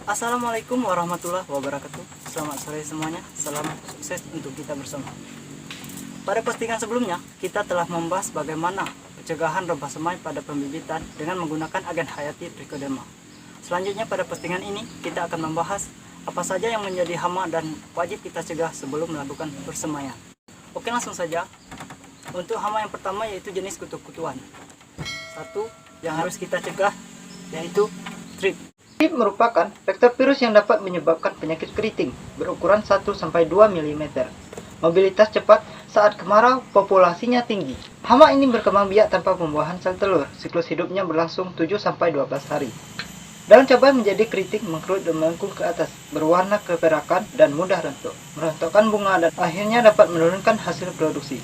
Assalamualaikum warahmatullahi wabarakatuh. Selamat sore semuanya. Salam sukses untuk kita bersama. Pada postingan sebelumnya, kita telah membahas bagaimana pencegahan rebah semai pada pembibitan dengan menggunakan agen hayati trichoderma. Selanjutnya pada postingan ini, kita akan membahas apa saja yang menjadi hama dan wajib kita cegah sebelum melakukan persemaian. Oke, langsung saja. Untuk hama yang pertama yaitu jenis kutu-kutuan. Satu yang harus kita cegah yaitu Thrip. Thrip merupakan vektor virus yang dapat menyebabkan penyakit keriting berukuran 1-2 mm. Mobilitas cepat saat kemarau, populasinya tinggi. Hama ini berkembang biak tanpa pembuahan sel telur. Siklus hidupnya berlangsung 7-12 hari. Daun cabai menjadi keriting, mengkerut dan melengkung ke atas, berwarna keperakan dan mudah rontok, merontokkan bunga dan akhirnya dapat menurunkan hasil produksi.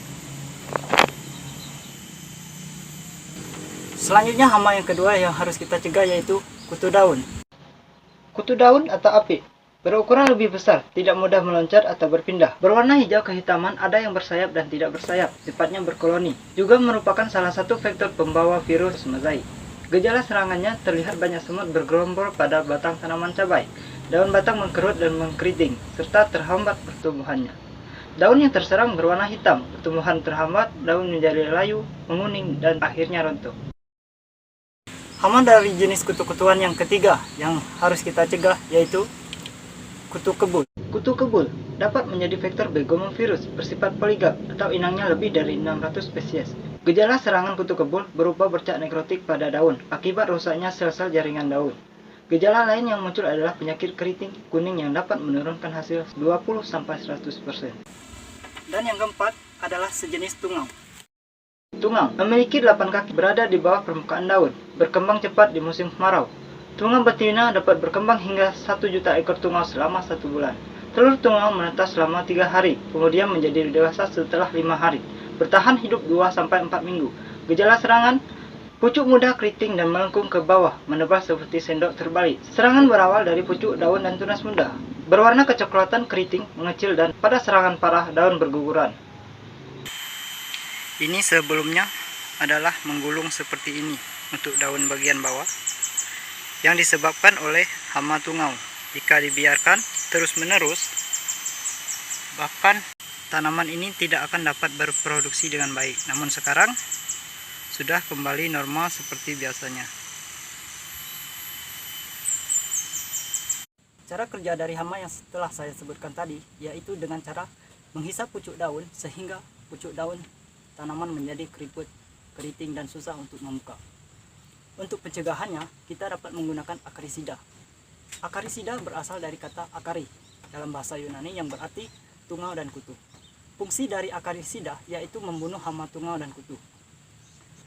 Selanjutnya hama yang kedua yang harus kita cegah yaitu kutu daun. Kutu daun atau apit berukuran lebih besar, tidak mudah meloncat atau berpindah. Berwarna hijau kehitaman, ada yang bersayap dan tidak bersayap, sifatnya berkoloni. Juga merupakan salah satu vektor pembawa virus mozaik. Gejala serangannya terlihat banyak semut bergerombol pada batang tanaman cabai. Daun batang mengkerut dan mengkeriting, serta terhambat pertumbuhannya. Daun yang terserang berwarna hitam, pertumbuhan terhambat, daun menjadi layu, menguning, dan akhirnya rontok. Hama dari jenis kutu-kutuan yang ketiga yang harus kita cegah yaitu kutu kebul. Kutu kebul dapat menjadi vektor begomovirus bersifat poligam atau inangnya lebih dari 600 spesies. Gejala serangan kutu kebul berupa bercak nekrotik pada daun akibat rusaknya sel-sel jaringan daun. Gejala lain yang muncul adalah penyakit keriting kuning yang dapat menurunkan hasil 20-100%. Dan yang keempat adalah sejenis tungau. Tungau memiliki 8 kaki, berada di bawah permukaan daun, berkembang cepat di musim kemarau. Tungau betina dapat berkembang hingga 1 juta ekor tungau selama 1 bulan. Telur tungau menetas selama 3 hari, kemudian menjadi dewasa setelah 5 hari. Bertahan hidup 2-4 minggu. Gejala serangan, pucuk muda keriting dan melengkung ke bawah, menebal seperti sendok terbalik. Serangan berawal dari pucuk, daun, dan tunas muda. Berwarna kecoklatan, keriting, mengecil, dan pada serangan parah, daun berguguran. Ini sebelumnya adalah menggulung seperti ini untuk daun bagian bawah yang disebabkan oleh hama tungau. Jika dibiarkan terus-menerus, bahkan tanaman ini tidak akan dapat berproduksi dengan baik. Namun sekarang sudah kembali normal seperti biasanya. Cara kerja dari hama yang setelah saya sebutkan tadi yaitu dengan cara menghisap pucuk daun sehingga pucuk daun tanaman menjadi keriput, keriting, dan susah untuk membuka. Untuk pencegahannya, kita dapat menggunakan akarisida. Akarisida berasal dari kata akari dalam bahasa Yunani yang berarti tungau dan kutu. Fungsi dari akarisida yaitu membunuh hama tungau dan kutu.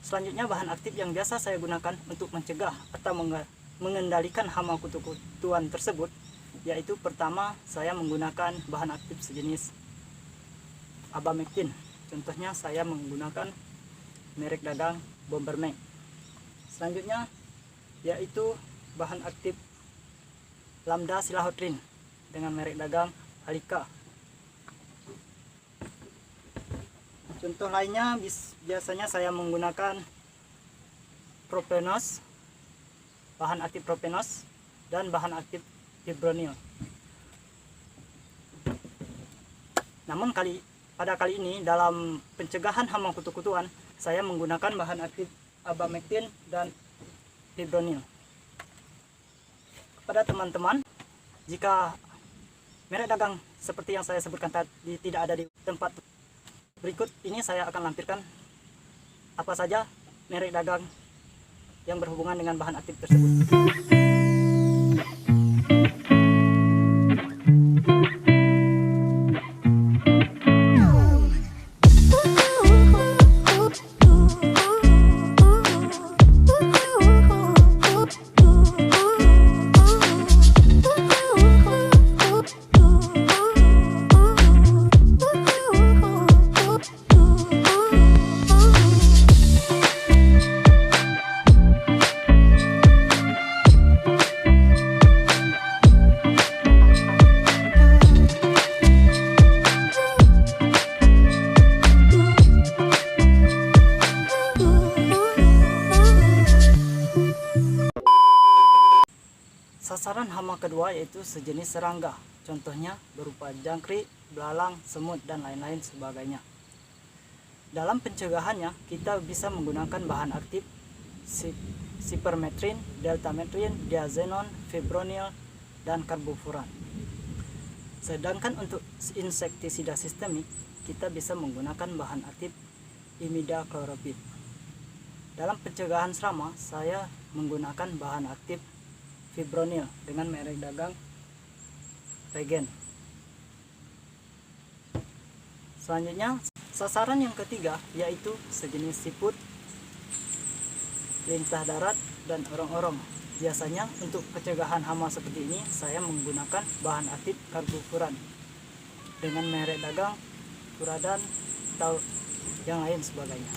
Selanjutnya bahan aktif yang biasa saya gunakan untuk mencegah atau mengendalikan hama kutu-kutuan tersebut yaitu pertama saya menggunakan bahan aktif sejenis abamectin. Contohnya saya menggunakan merek dagang Bomberman. Selanjutnya yaitu bahan aktif lambda silahotrin dengan merek dagang Alika. Contoh lainnya biasanya saya menggunakan propenos, bahan aktif propenos, dan bahan aktif fipronil. Namun pada kali ini dalam pencegahan hama kutu-kutuan saya menggunakan bahan aktif abamectin dan fipronil. Kepada teman-teman, jika merek dagang seperti yang saya sebutkan tadi tidak ada di tempat, berikut ini saya akan lampirkan apa saja merek dagang yang berhubungan dengan bahan aktif tersebut. kedua yaitu sejenis serangga, contohnya berupa jangkrik, belalang, semut, dan lain-lain sebagainya. Dalam pencegahannya, kita bisa menggunakan bahan aktif sipermetrin, deltametrin, diazenon, fipronil, dan karbofuran. Sedangkan untuk insektisida sistemik, kita bisa menggunakan bahan aktif imidacloroprid. Dalam pencegahan serama, saya menggunakan bahan aktif fipronil dengan merek dagang Regen. Selanjutnya, sasaran yang ketiga yaitu sejenis siput, lintah darat, dan orong-orong. Biasanya untuk pencegahan hama seperti ini, saya menggunakan bahan aktif karbofuran dengan merek dagang Curadan atau yang lain sebagainya.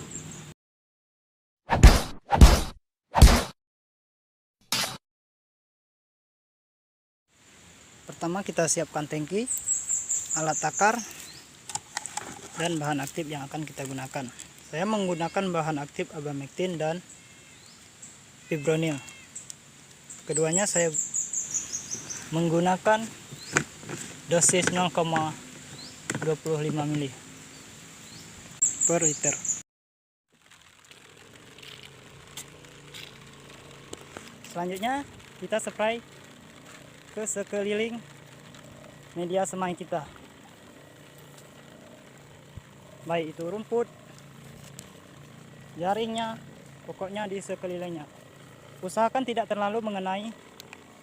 Pertama, kita siapkan tangki, alat takar, dan bahan aktif yang akan kita gunakan. Saya menggunakan bahan aktif abamectin dan fipronil. Keduanya saya menggunakan dosis 0,25 ml per liter. Selanjutnya kita spray ke sekeliling media semai kita, baik itu rumput, jaringnya, pokoknya di sekelilingnya. Usahakan tidak terlalu mengenai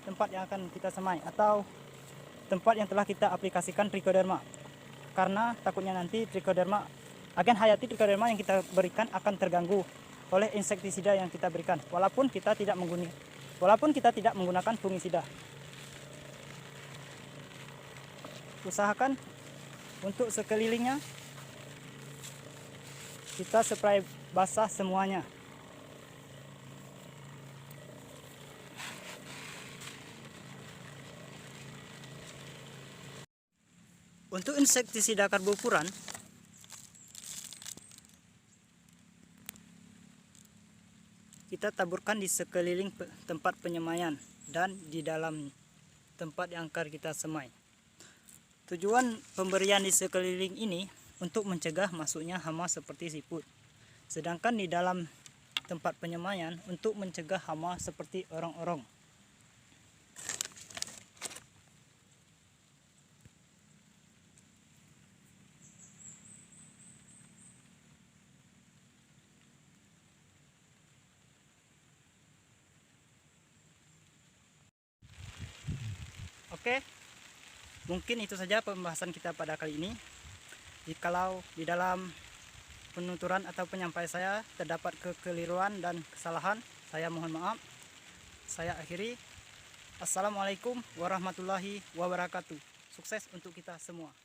tempat yang akan kita semai atau tempat yang telah kita aplikasikan trichoderma, karena takutnya nanti agen hayati trichoderma yang kita berikan akan terganggu oleh insektisida yang kita berikan, walaupun kita tidak menggunakan fungisida. Usahakan untuk sekelilingnya kita spray basah semuanya. Untuk insektisida karbofuran, kita taburkan di sekeliling tempat penyemaian dan di dalam tempat yang akan kita semai. Tujuan pemberian di sekeliling ini untuk mencegah masuknya hama seperti siput. Sedangkan di dalam tempat penyemaian untuk mencegah hama seperti orong-orong. Oke, mungkin itu saja pembahasan kita pada kali ini. Jikalau di dalam penuturan atau penyampaian saya terdapat kekeliruan dan kesalahan, saya mohon maaf. Saya akhiri. Assalamualaikum warahmatullahi wabarakatuh. Sukses untuk kita semua.